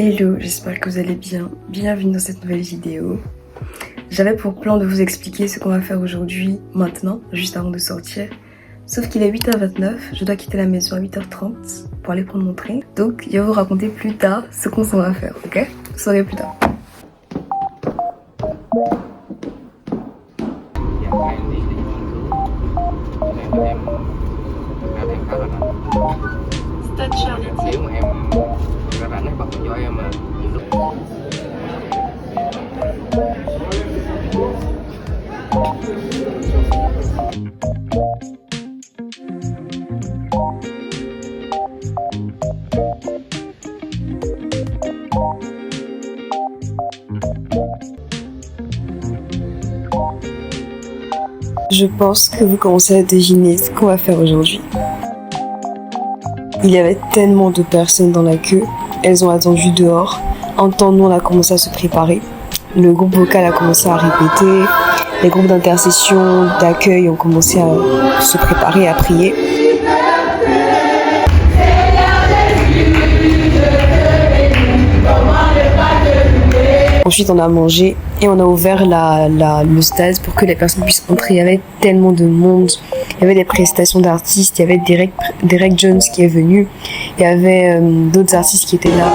Hello, j'espère que vous allez bien. Bienvenue dans cette nouvelle vidéo. J'avais pour plan de vous expliquer ce qu'on va faire aujourd'hui, maintenant, juste avant de sortir. Sauf qu'il est 8h29, je dois quitter la maison à 8h30 pour aller prendre mon train. Donc, je vais vous raconter plus tard ce qu'on s'en va faire, ok? Vous saurez plus tard. Stade Charletti. Nếu mà em ra rảnh ấy bật cho em mà. Je pense que vous commencez à deviner ce qu'on va faire aujourd'hui. Il y avait tellement de personnes dans la queue, elles ont attendu dehors. En temps, nous, on a commencé à se préparer. Le groupe vocal a commencé à répéter. Les groupes d'intercession, d'accueil ont commencé à se préparer, à prier. Ensuite, on a mangé et on a ouvert le stade pour que les personnes puissent entrer. Il y avait tellement de monde. Il y avait des prestations d'artistes. Il y avait Derek Jones qui est venu. Il y avait d'autres artistes qui étaient là.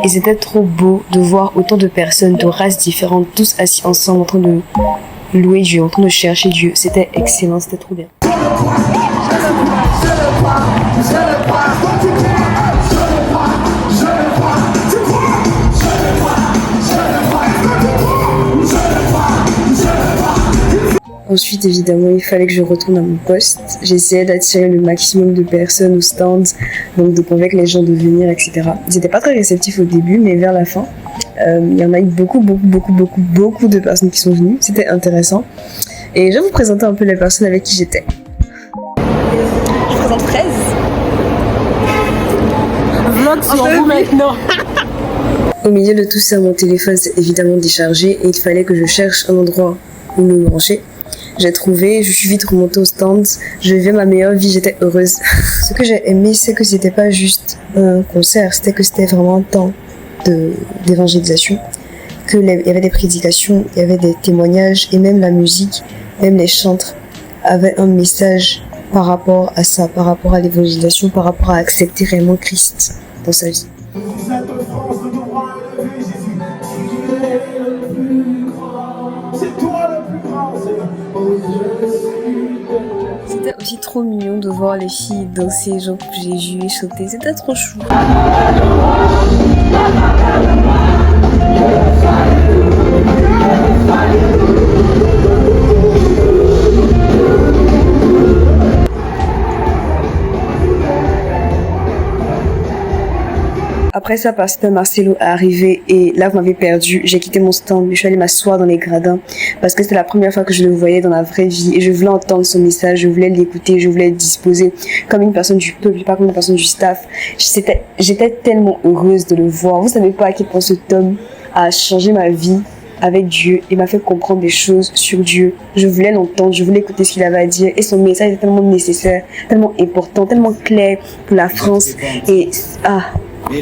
Et c'était trop beau de voir autant de personnes de races différentes, tous assis ensemble en train de louer Dieu, en train de chercher Dieu. C'était excellent, c'était trop bien. Ensuite, évidemment, il fallait que je retourne à mon poste. J'essayais d'attirer le maximum de personnes au stand, donc de convaincre les gens de venir, etc. Ils n'étaient pas très réceptifs au début, mais vers la fin, il y en a eu beaucoup de personnes qui sont venues. C'était intéressant. Et je vais vous présenter un peu les personnes avec qui j'étais. Je présente 13. Vlog sur vous maintenant. Au milieu de tout ça, mon téléphone s'est évidemment déchargé et il fallait que je cherche un endroit où me brancher. J'ai trouvé, je suis vite remontée au stand, je vivais ma meilleure vie, j'étais heureuse. Ce que j'ai aimé, c'est que c'était pas juste un concert, c'était vraiment un temps d'évangélisation, il y avait des prédications, il y avait des témoignages et même la musique, même les chantres avaient un message par rapport à ça, par rapport à l'évangélisation, par rapport à accepter réellement Christ dans sa vie. C'était aussi trop mignon de voir les filles danser, genre j'ai joué et sauter, c'était trop chou. Après ça, Pasteur Marcelo est arrivé et là, vous m'avez perdu. J'ai quitté mon stand, mais je suis allée m'asseoir dans les gradins parce que c'était la première fois que je le voyais dans la vraie vie et je voulais entendre son message, je voulais l'écouter, je voulais être disposée comme une personne du peuple, pas comme une personne du staff. J'étais tellement heureuse de le voir. Vous savez pas à quel point cet homme a changé ma vie avec Dieu et m'a fait comprendre des choses sur Dieu. Je voulais l'entendre, je voulais écouter ce qu'il avait à dire et son message était tellement nécessaire, tellement important, tellement clair pour la France et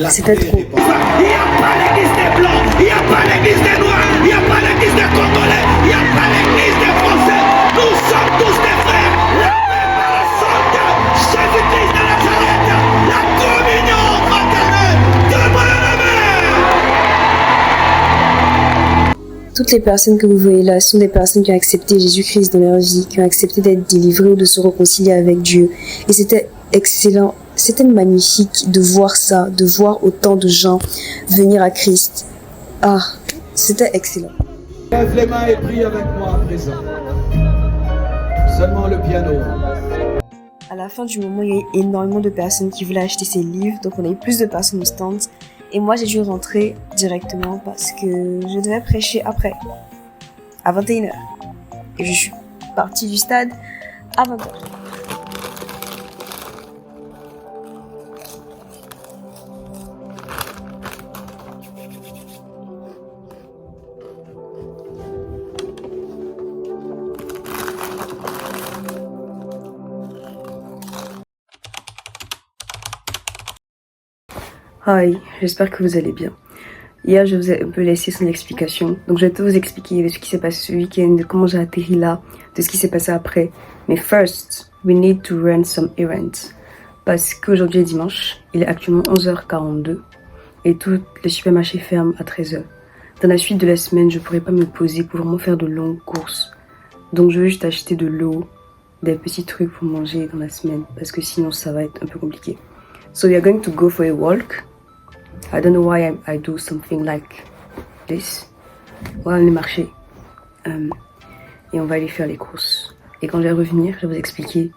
c'était trop. Il n'y a pas l'église des blancs, il n'y a pas l'église des noirs, il n'y a pas l'église des congolais, il n'y a pas l'église des français. Nous sommes tous des frères. La même par le sang de Jésus-Christ de Nazareth, la communion fraternelle de mon mère. Toutes les personnes que vous voyez là sont des personnes qui ont accepté Jésus-Christ dans leur vie, qui ont accepté d'être délivrées ou de se réconcilier avec Dieu. Et c'était excellent. C'était magnifique de voir ça, de voir autant de gens venir à Christ. C'était excellent. Lève les mains et prie avec moi à présent. Seulement le piano. À la fin du moment, il y a eu énormément de personnes qui voulaient acheter ces livres, donc on a eu plus de personnes au stand. Et moi, j'ai dû rentrer directement parce que je devais prêcher après, à 21h. Et je suis partie du stade à 20h. Hi, j'espère que vous allez bien. Hier, je vous ai un peu laissé sans explication. Donc, je vais tout vous expliquer de ce qui s'est passé ce week-end, de comment j'ai atterri là, de ce qui s'est passé après. Mais first, we need to run some errands. Parce qu'aujourd'hui est dimanche, il est actuellement 11h42 et tous les supermarchés ferment à 13h. Dans la suite de la semaine, je pourrais pas me poser pour vraiment faire de longues courses. Donc, je veux juste acheter de l'eau, des petits trucs pour manger dans la semaine parce que sinon, ça va être un peu compliqué. So, we are going to go for a walk. I don't know why I do something like this. On va aller marcher. Et on va aller faire les courses. Et quand je vais revenir, je vais vous expliquer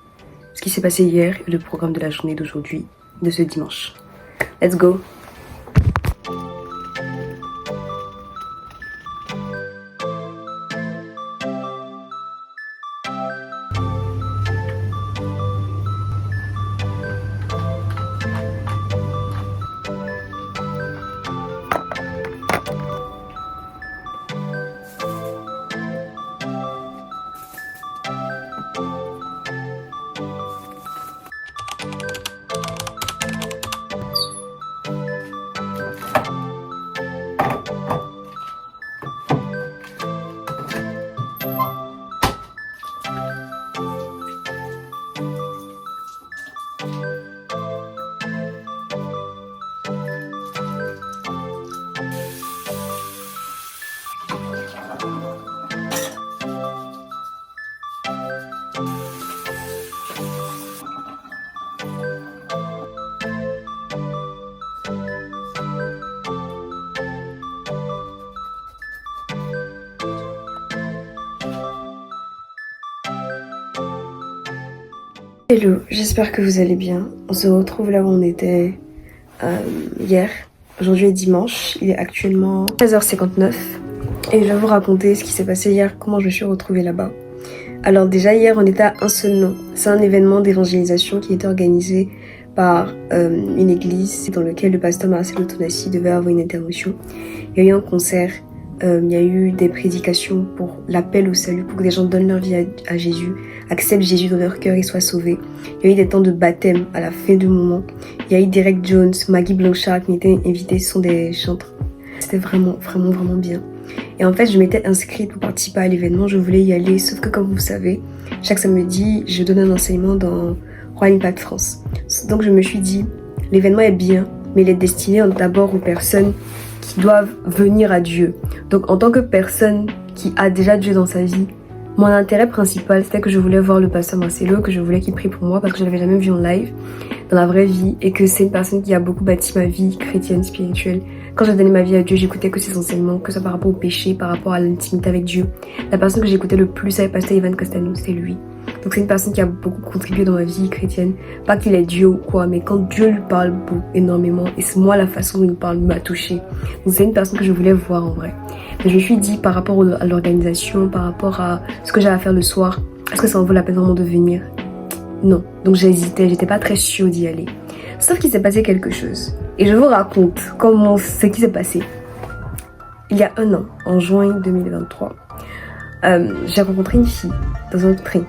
ce qui s'est passé hier et le programme de la journée d'aujourd'hui, de ce dimanche. Let's go! Hello, j'espère que vous allez bien. On se retrouve là où on était hier. Aujourd'hui est dimanche, il est actuellement 13h59 et je vais vous raconter ce qui s'est passé hier, comment je me suis retrouvée là-bas. Alors déjà hier on était à un seul nom. C'est un événement d'évangélisation qui était organisé par une église dans lequel le pasteur Marcelo Tonassi devait avoir une intervention. Il y a eu un concert. Il y a eu des prédications pour l'appel au salut, pour que les gens donnent leur vie à Jésus, acceptent Jésus dans leur cœur et soient sauvés. Il y a eu des temps de baptême à la fin du moment. Il y a eu Derek Jones, Maggie Blanchard qui m'étaient invités, ce sont des chanteurs. C'était vraiment bien. Et en fait, je m'étais inscrite pour participer à l'événement, je voulais y aller, sauf que comme vous savez, chaque samedi, je donne un enseignement dans Royal Impact France. Donc je me suis dit, l'événement est bien, mais il est destiné d'abord aux personnes qui doivent venir à Dieu. Donc en tant que personne qui a déjà Dieu dans sa vie, mon intérêt principal c'était que je voulais voir le pasteur Marcelo, que je voulais qu'il prie pour moi parce que je l'avais jamais vu en live dans la vraie vie et que c'est une personne qui a beaucoup bâti ma vie chrétienne, spirituelle. Quand j'ai donné ma vie à Dieu, j'écoutais que ses enseignements, que ce soit par rapport au péché, par rapport à l'intimité avec Dieu. La personne que j'écoutais le plus avec pasteur Ivan Castano, c'était lui. Donc c'est une personne qui a beaucoup contribué dans ma vie chrétienne. Pas qu'il est Dieu ou quoi, mais quand Dieu lui parle énormément, et c'est moi la façon dont il parle m'a touchée. Donc c'est une personne que je voulais voir en vrai. Mais je me suis dit par rapport à l'organisation, par rapport à ce que j'avais à faire le soir, est-ce que ça en vaut la peine vraiment de venir? Non. Donc j'hésitais, j'étais pas très sûre d'y aller. Sauf qu'il s'est passé quelque chose. Et je vous raconte ce qui s'est passé. Il y a un an, en juin 2023, j'ai rencontré une fille dans un train.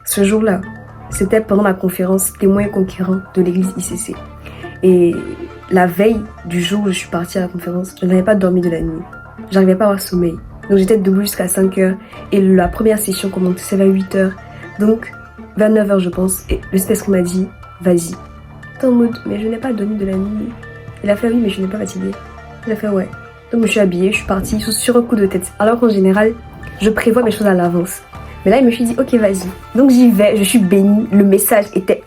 Ce jour-là, c'était pendant la conférence Témoins et conquérants de l'église ICC. Et la veille du jour où je suis partie à la conférence, je n'avais pas dormi de la nuit. J'arrivais pas à avoir sommeil. Donc j'étais debout jusqu'à 5h et la première session commençait vers 8h. Donc vers 9h je pense, et le Saint-Esprit m'a dit vas-y. T'es en mode mais je n'ai pas dormi de la nuit. Il a fait oui mais je n'ai pas fatigué. Il a fait ouais. Donc je me suis habillée, je suis partie sur un coup de tête. Alors qu'en général, je prévois mes choses à l'avance. Mais là, il me suis dit, ok, vas-y. Donc j'y vais, je suis bénie. Le message était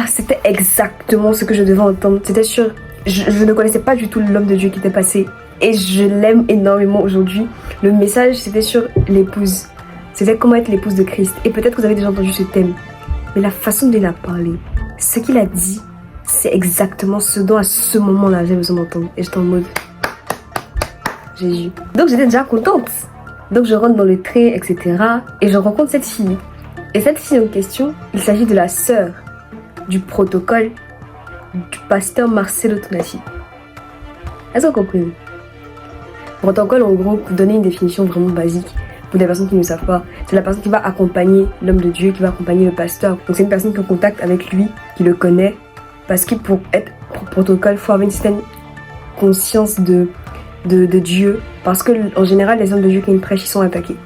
c'était exactement ce que je devais entendre. C'était sûr, je ne connaissais pas du tout l'homme de Dieu qui était passé. Et je l'aime énormément aujourd'hui. Le message, c'était sur l'épouse. C'était comment être l'épouse de Christ. Et peut-être que vous avez déjà entendu ce thème. Mais la façon dont il a parlé, ce qu'il a dit, c'est exactement ce dont à ce moment-là, j'avais besoin d'entendre. Et j'étais en mode, Jésus. Donc j'étais déjà contente. Donc je rentre dans le train, etc. Et je rencontre cette fille. Et cette fille en question, il s'agit de la sœur du protocole du pasteur Marcelo Tonassi. Est-ce que vous comprenez? Protocole, en gros, pour donner une définition vraiment basique, pour des personnes qui ne savent pas, c'est la personne qui va accompagner l'homme de Dieu, qui va accompagner le pasteur. Donc c'est une personne qui est en contact avec lui, qui le connaît, Parce que pour être protocole, il faut avoir une certaine conscience de Dieu. Parce que en général, les hommes de Dieu qui prêchent, ils sont attaqués.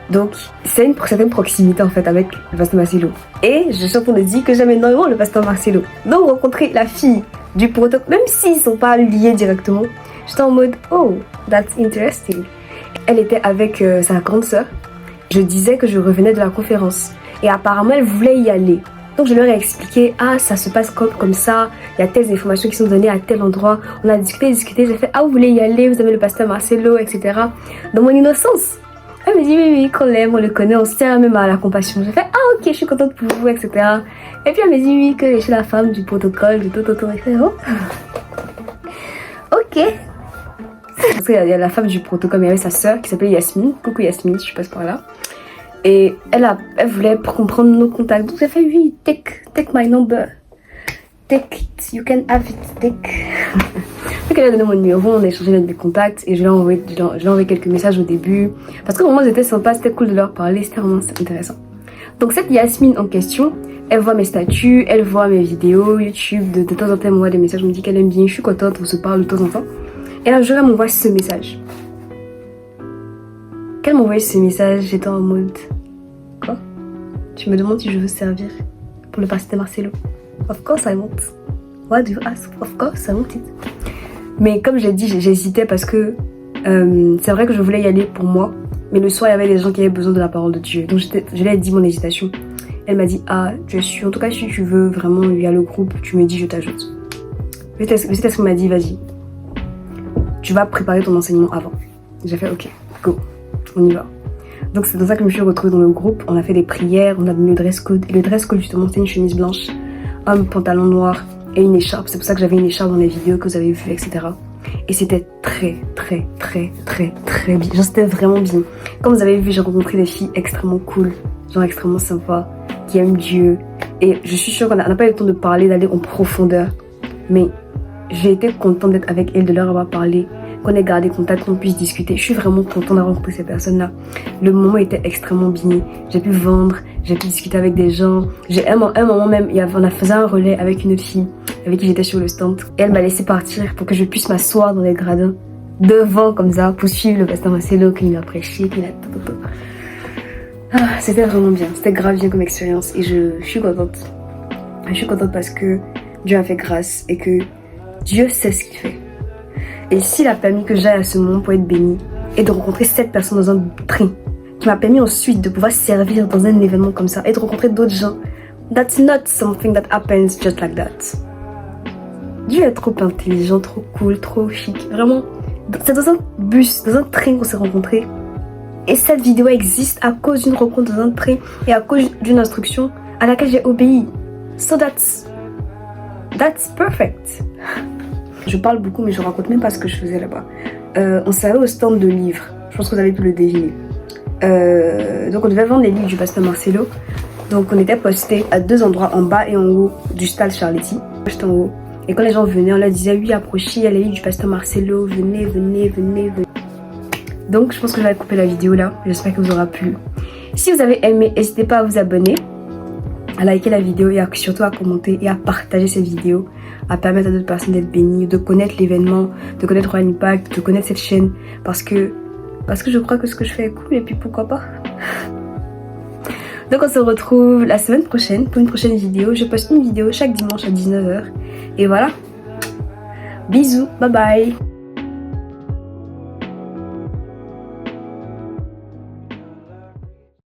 Donc, c'est une certaine proximité en fait avec le pasteur Marcelo. Et je suis en train de dire que j'aime énormément le pasteur Marcelo. Donc, rencontrer la fille du protocole, même s'ils ne sont pas liés directement, j'étais en mode, oh, that's interesting. Elle était avec sa grande sœur. Je disais que je revenais de la conférence. Et apparemment, elle voulait y aller. Donc, je leur ai expliqué, ah, ça se passe comme ça. Il y a telles informations qui sont données à tel endroit. On a discuté. J'ai fait, ah, vous voulez y aller? Vous avez le pasteur Marcelo, etc. Dans mon innocence. Elle me dit, oui, qu'on l'aime, on le connaît, on se tient même à la compassion. J'ai fait, ah, ok, je suis contente pour vous, etc. Et puis, elle me dit, oui, que je suis la femme du protocole, de tout. J'ai fait, oh. Ok. Parce qu'il y a la femme du protocole, mais il y avait sa sœur qui s'appelait Yasmine. Coucou Yasmine, je passe par là. Et elle voulait comprendre nos contacts. Donc j'ai fait, oui, take my number. Take it, you can have it, take. Donc elle a donné mon numéro, on a échangé des contacts et je lui ai envoyé quelques messages au début. Parce que vraiment c'était sympa, c'était cool de leur parler, c'était vraiment intéressant. Donc cette Yasmine en question, elle voit mes statuts, elle voit mes vidéos YouTube, de temps en temps elle m'envoie des messages, elle me dit qu'elle aime bien, je suis contente, on se parle de temps en temps. Et là, je m'envoie ce message. Qu'elle m'envoie ce message, j'étais en mode... Quoi? Tu me demandes si je veux servir pour le pasteur Marcelo? Of course I want. Why do you ask? Of course I want it. Mais comme j'ai dit, j'hésitais parce que c'est vrai que je voulais y aller pour moi. Mais le soir, il y avait des gens qui avaient besoin de la parole de Dieu. Donc je lui ai dit mon hésitation. Elle m'a dit, ah, je suis... En tout cas, si tu veux vraiment, il y a le groupe, tu me dis, je t'ajoute. C'est ce qu'elle m'a dit, vas-y. Tu vas préparer ton enseignement avant. J'ai fait ok, go, on y va. Donc c'est dans ça que je me suis retrouvée dans le groupe. On a fait des prières, on a donné le dress code. Et le dress code justement c'était une chemise blanche, un pantalon noir et une écharpe. C'est pour ça que j'avais une écharpe dans les vidéos que vous avez vues, etc. Et c'était très bien. Genre c'était vraiment bien. Comme vous avez vu, j'ai rencontré des filles extrêmement cool, genre extrêmement sympas, qui aiment Dieu. Et je suis sûre qu'on n'a pas eu le temps de parler, d'aller en profondeur. Mais j'ai été contente d'être avec elles, de leur avoir parlé, qu'on ait gardé contact, qu'on puisse discuter. Je suis vraiment contente d'avoir rencontré ces personnes-là. Le moment était extrêmement bien. J'ai pu vendre, j'ai pu discuter avec des gens. J'ai un moment même, on a fait un relais avec une autre fille avec qui j'étais sur le stand. Et elle m'a laissé partir pour que je puisse m'asseoir dans les gradins, devant comme ça, pour suivre le pasteur Marcelo qui m'a prêché, qui m'a... Ah, c'était vraiment bien. C'était grave bien comme expérience. Et je suis contente. Je suis contente parce que Dieu a fait grâce et que Dieu sait ce qu'il fait. Et s'il a permis que j'aille à ce moment pour être bénie et de rencontrer cette personne dans un train, qui m'a permis ensuite de pouvoir servir dans un événement comme ça et de rencontrer d'autres gens, that's not something that happens just like that. Dieu est trop intelligent, trop cool, trop chic. Vraiment, c'est dans un bus, dans un train qu'on s'est rencontrés. Et cette vidéo existe à cause d'une rencontre dans un train et à cause d'une instruction à laquelle j'ai obéi. So that's perfect. Je parle beaucoup mais je raconte même pas ce que je faisais là-bas. On s'est allé au stand de livres. Je pense que vous avez pu le deviner. Donc on devait vendre les livres du pasteur Marcelo. Donc on était postés à deux endroits, en bas et en haut du stade Charletti. J'étais en haut. Et quand les gens venaient, on leur disait oui, approchez, il y a les livres du pasteur Marcelo, venez. Donc je pense que je vais couper la vidéo là. J'espère que vous aura plu. Si vous avez aimé, n'hésitez pas à vous abonner, à liker la vidéo et surtout à commenter et à partager cette vidéo, à permettre à d'autres personnes d'être bénies, de connaître l'événement, de connaître Royal Impact, de connaître cette chaîne, parce que je crois que ce que je fais est cool et puis pourquoi pas. Donc on se retrouve la semaine prochaine pour une prochaine vidéo. Je poste une vidéo chaque dimanche à 19h et voilà. Bisous, bye bye.